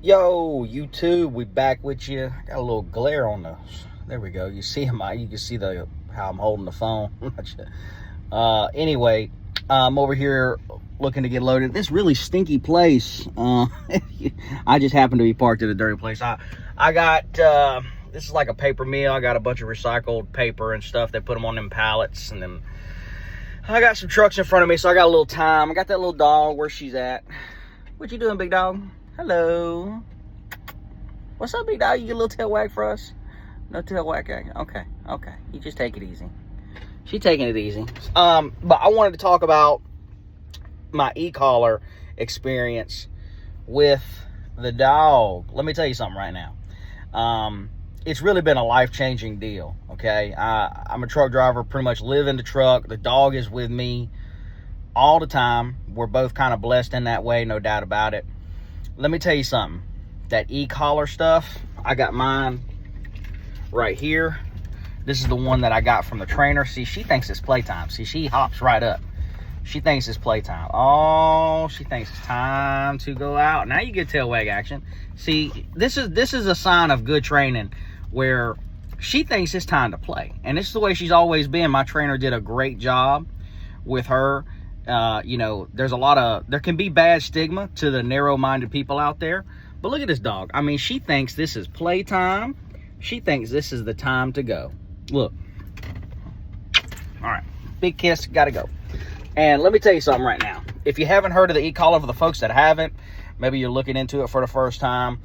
Yo, YouTube, we back with you. Got a little glare on the. There we go. You see him? You can see how I'm holding the phone. Anyway, I'm over here looking to get loaded. This really stinky place. I just happen to be parked at a dirty place. I got this is like a paper mill. I got a bunch of recycled paper and stuff. They put them on them pallets, and then I got some trucks in front of me, so I got a little time. I got that little dog. Where she's at? What you doing, big dog? Hello. What's up, big dog? You get a little tail wag for us? No tail wag. Okay. You just take it easy. She's taking it easy. But I wanted to talk about my e-collar experience with the dog. Let me tell you something right now. It's really been a life-changing deal, okay? I'm a truck driver, pretty much live in the truck. The dog is with me all the time. We're both kind of blessed in that way, no doubt about it. Let me tell you something. That e-collar stuff, I got mine right here. This is the one that I got from the trainer. See, she thinks it's playtime. See, she hops right up. She thinks it's playtime. Oh, she thinks it's time to go out. Now you get tail wag action. See, this is a sign of good training where she thinks it's time to play. And this is the way she's always been. My trainer did a great job with her. There can be bad stigma to the narrow-minded people out there, but look at this dog. I mean, she thinks this is playtime. She thinks this is the time to go. Look. All right, big kiss, gotta go. And let me tell you something right now. If you haven't heard of the e-collar, for the folks that haven't, maybe you're looking into it for the first time.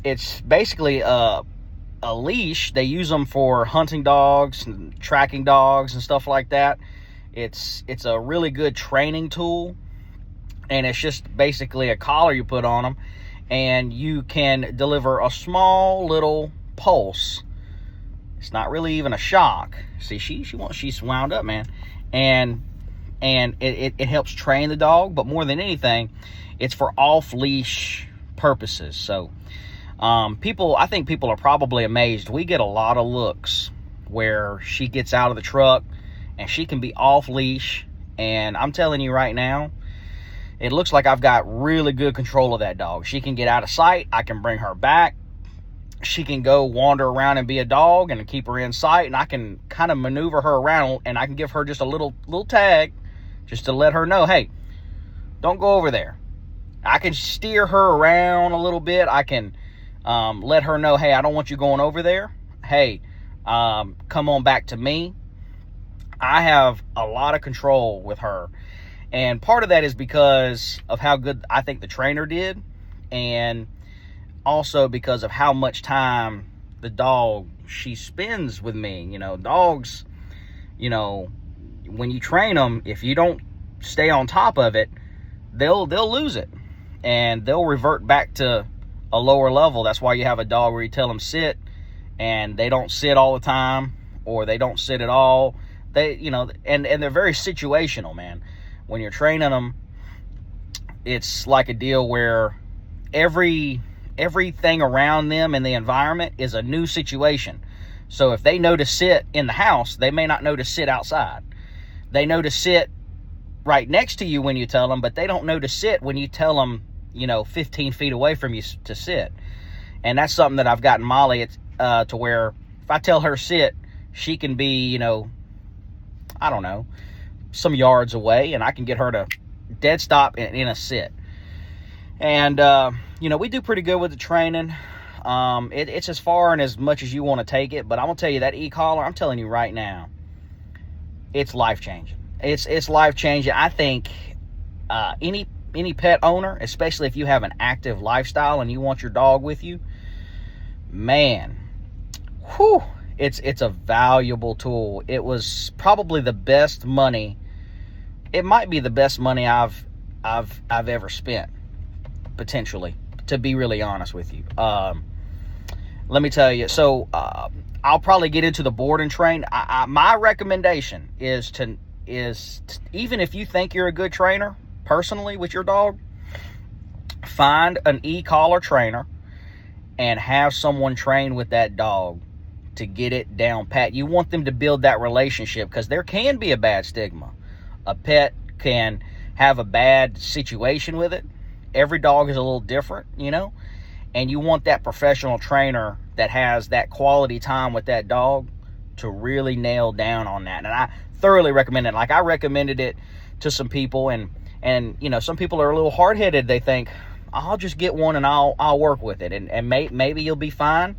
It's basically a leash. They use them for hunting dogs and tracking dogs and stuff like that. It's a really good training tool, and it's just basically a collar you put on them, and you can deliver a small little pulse. It's not really even a shock. See, she's wound up, man, and it helps train the dog. But more than anything, it's for off-leash purposes. So I think people are probably amazed. We get a lot of looks where she gets out of the truck and she can be off leash, and I'm telling you right now, it looks like I've got really good control of that dog. She can get out of sight. I can bring her back. She can go wander around and be a dog and keep her in sight, and I can kind of maneuver her around, and I can give her just a little tag just to let her know, hey, don't go over there. I can steer her around a little bit. I can let her know, hey, I don't want you going over there. Hey, come on back to me. I have a lot of control with her, and part of that is because of how good I think the trainer did, and also because of how much time the dog she spends with me. Dogs, when you train them, if you don't stay on top of it, they'll lose it, and they'll revert back to a lower level. That's why you have a dog where you tell them sit, and they don't sit all the time, or they don't sit at all. And they're very situational, man. When you're training them, it's like a deal where everything around them in the environment is a new situation. So if they know to sit in the house, they may not know to sit outside. They know to sit right next to you when you tell them, but they don't know to sit when you tell them, 15 feet away from you to sit. And that's something that I've gotten Molly to where if I tell her sit, she can be, I don't know, some yards away, and I can get her to dead stop in a sit. And, we do pretty good with the training. It's as far and as much as you want to take it, but I'm going to tell you that e-collar, I'm telling you right now, it's life-changing. It's life-changing. I think any pet owner, especially if you have an active lifestyle and you want your dog with you, man, whew, it's a valuable tool. It was probably the best money. It might be the best money I've ever spent, potentially, to be really honest with you. Let me tell you. So I'll probably get into the board and train. My recommendation is to even if you think you're a good trainer personally with your dog, find an e-collar trainer and have someone train with that dog to get it down pat. You want them to build that relationship, because there can be a bad stigma. A pet can have a bad situation with it, every dog is a little different, you know, and you want that professional trainer that has that quality time with that dog to really nail down on that. And I thoroughly recommend it. Like, I recommended it to some people, and you know, some people are a little hard-headed. They think, I'll just get one and I'll work with it, and maybe you'll be fine.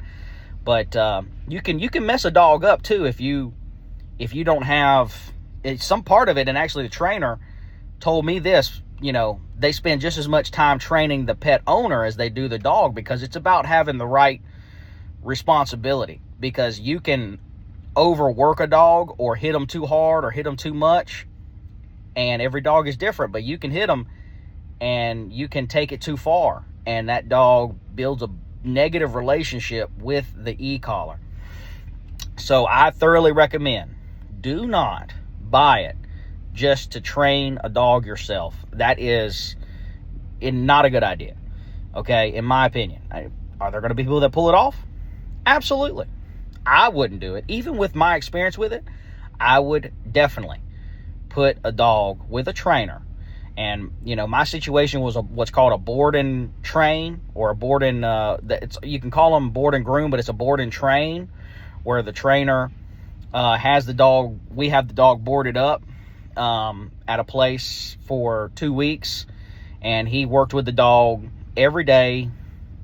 But you can mess a dog up too if you don't have some part of it. And actually, the trainer told me this, you know, they spend just as much time training the pet owner as they do the dog, because it's about having the right responsibility. Because you can overwork a dog or hit them too hard or hit them too much, and every dog is different, but you can hit them and you can take it too far, and that dog builds a negative relationship with the e-collar. So I thoroughly recommend, do not buy it just to train a dog yourself. That is not a good idea, okay, in my opinion. Are there going to be people that pull it off? Absolutely. I wouldn't do it. Even with my experience with it, I would definitely put a dog with a trainer. And, you know, my situation was what's called a board and train, or a board and, you can call them board and groom, but it's a board and train, where the trainer has the dog, we have the dog boarded up at a place for 2 weeks, and he worked with the dog every day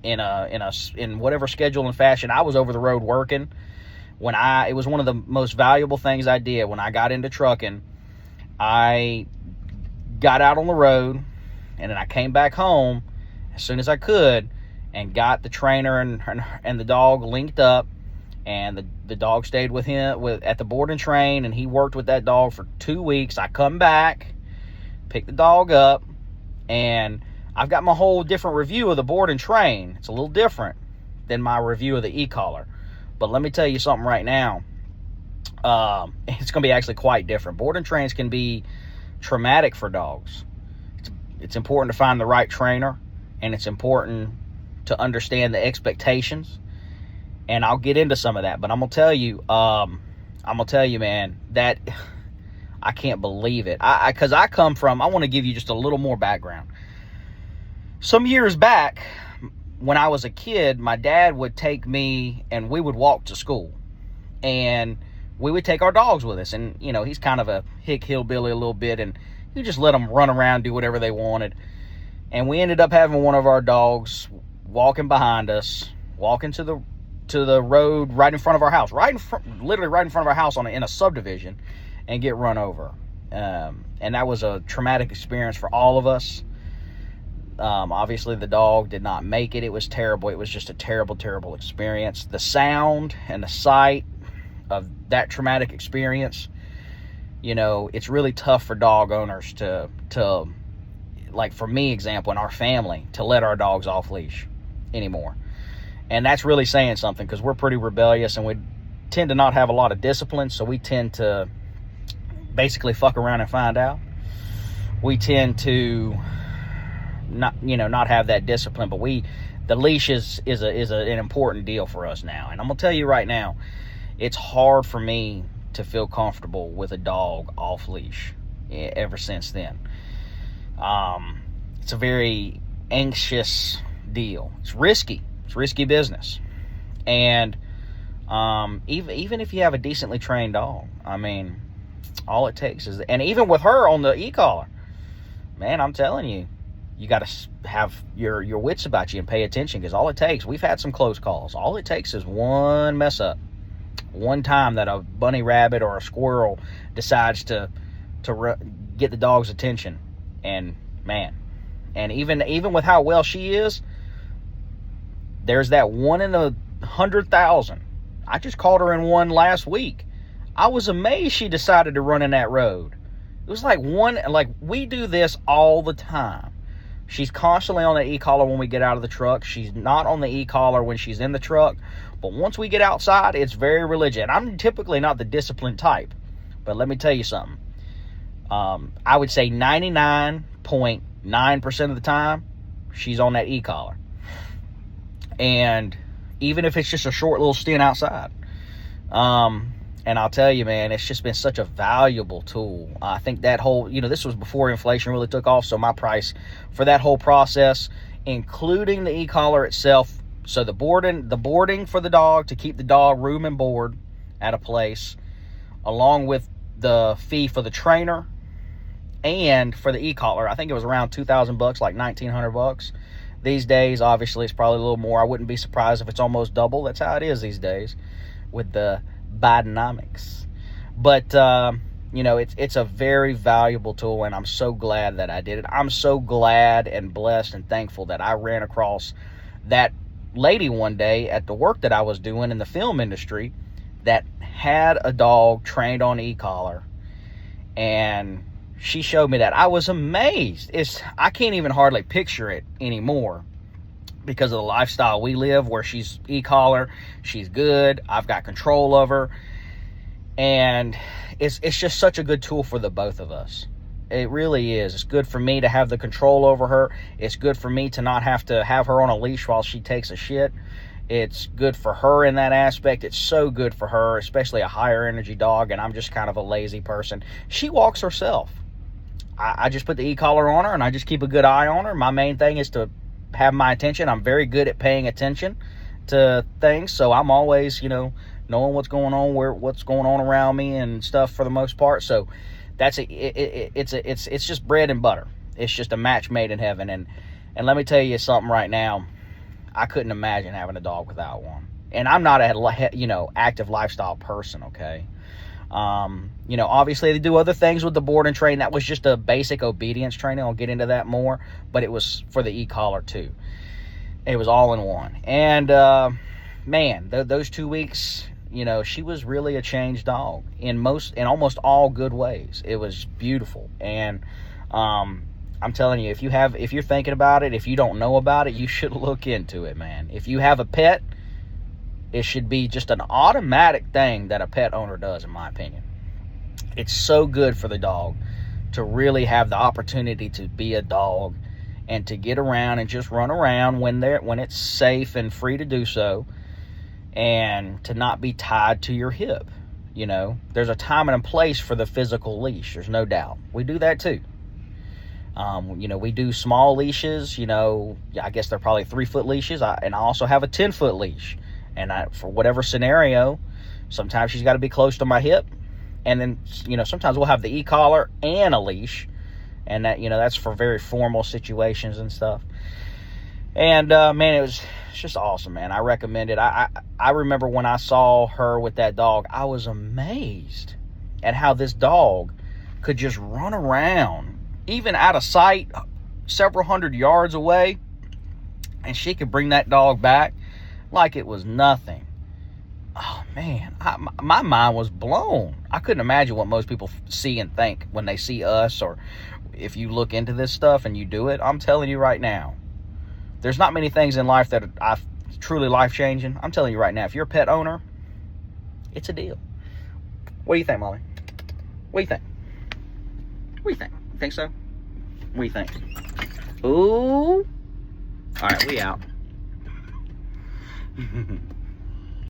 in whatever schedule and fashion. I was over the road working. It was one of the most valuable things I did when I got into trucking. I got out on the road, and then I came back home as soon as I could and got the trainer and the dog linked up, and the dog stayed with him at the board and train, and he worked with that dog for 2 weeks. I come back, pick the dog up, and I've got my whole different review of the board and train. It's a little different than my review of the e-collar. But let me tell you something right now. It's going to be actually quite different. Board and trains can be traumatic for dogs. It's important to find the right trainer, and it's important to understand the expectations. And I'll get into some of that, but I'm gonna tell you, man, that I can't believe it. Because I want to give you just a little more background. Some years back, when I was a kid, my dad would take me and we would walk to school, and we would take our dogs with us. And, you know, he's kind of a hillbilly a little bit, and he just let them run around, do whatever they wanted. And we ended up having one of our dogs walking behind us, walking to the road right in front of our house, literally right in front of our house in a subdivision, and get run over. And that was a traumatic experience for all of us. Obviously, the dog did not make it. It was terrible. It was just a terrible, terrible experience. The sound and the sight of that traumatic experience, you know, it's really tough for dog owners to like, for me, example, in our family, to let our dogs off leash anymore. And that's really saying something, because we're pretty rebellious and we tend to not have a lot of discipline. So we tend to basically fuck around and find out. We tend to not have that discipline, but the leash is an important deal for us now. And I'm gonna tell you right now, it's hard for me to feel comfortable with a dog off leash ever since then. It's a very anxious deal. It's risky business. And even if you have a decently trained dog, I mean, all it takes is, and even with her on the e-collar, man, I'm telling you, you got to have your wits about you and pay attention, because all it takes, we've had some close calls, all it takes is one mess up, one time that a bunny rabbit or a squirrel decides to get the dog's attention, and man, and even with how well she is, there's that 1 in 100,000. I just caught her in one last week. I was amazed she decided to run in that road. It was like we do this all the time. She's constantly on the e-collar when we get out of the truck. She's not on the e-collar when she's in the truck. But once we get outside, it's very religious. And I'm typically not the disciplined type. But let me tell you something. I would say 99.9% of the time, she's on that e-collar. And even if it's just a short little stint outside. And I'll tell you, man, it's just been such a valuable tool. I think that whole, this was before inflation really took off, so my price for that whole process, including the e-collar itself, so the boarding for the dog to keep the dog room and board at a place, along with the fee for the trainer and for the e-collar, I think it was around $2,000, like $1,900. These days, obviously, it's probably a little more. I wouldn't be surprised if it's almost double. That's how it is these days with the Bidenomics. But it's a very valuable tool, and I'm so glad that I did it. I'm so glad and blessed and thankful that I ran across that lady one day at the work that I was doing in the film industry that had a dog trained on e-collar, and she showed me that. I was amazed. I can't even hardly picture it anymore because of the lifestyle we live, where she's e-collar, she's good, I've got control of her, and it's just such a good tool for the both of us. It really is. It's good for me to have the control over her. It's good for me to not have to have her on a leash while she takes a shit. It's good for her in that aspect. It's so good for her, especially a higher energy dog, and I'm just kind of a lazy person. She walks herself. I just put the e-collar on her, and I just keep a good eye on her. My main thing is to have my attention. I'm very good at paying attention to things, so I'm always, knowing what's going on, what's going on around me and stuff for the most part. So it's just bread and butter. It's just a match made in heaven. And let me tell you something right now. I couldn't imagine having a dog without one. And I'm not a active lifestyle person, okay? Obviously they do other things with the board and train. That was just a basic obedience training. I'll get into that more, but it was for the e-collar too. It was all in one. And man, those 2 weeks, she was really a changed dog in almost all good ways. It was beautiful. And I'm telling you, if you're thinking about it, if you don't know about it, you should look into it, man. If you have a pet, it should be just an automatic thing that a pet owner does, in my opinion. It's so good for the dog to really have the opportunity to be a dog and to get around and just run around when it's safe and free to do so, and to not be tied to your hip. There's a time and a place for the physical leash. There's no doubt. We do that too. We do small leashes. I guess they're probably 3-foot leashes. And I also have a 10-foot leash. And for whatever scenario, sometimes she's got to be close to my hip. And then, sometimes we'll have the e-collar and a leash. And that's for very formal situations and stuff. And, man, it's just awesome, man. I recommend it. I remember when I saw her with that dog, I was amazed at how this dog could just run around, even out of sight, several hundred yards away. And she could bring that dog back like it was nothing. Oh, man, my mind was blown. I couldn't imagine what most people see and think when they see us, or if you look into this stuff and you do it. I'm telling you right now, there's not many things in life that are truly life-changing. I'm telling you right now, if you're a pet owner, it's a deal. What do you think, Molly? What do you think? What do you think? You think so? What do you think? Ooh. All right, we out.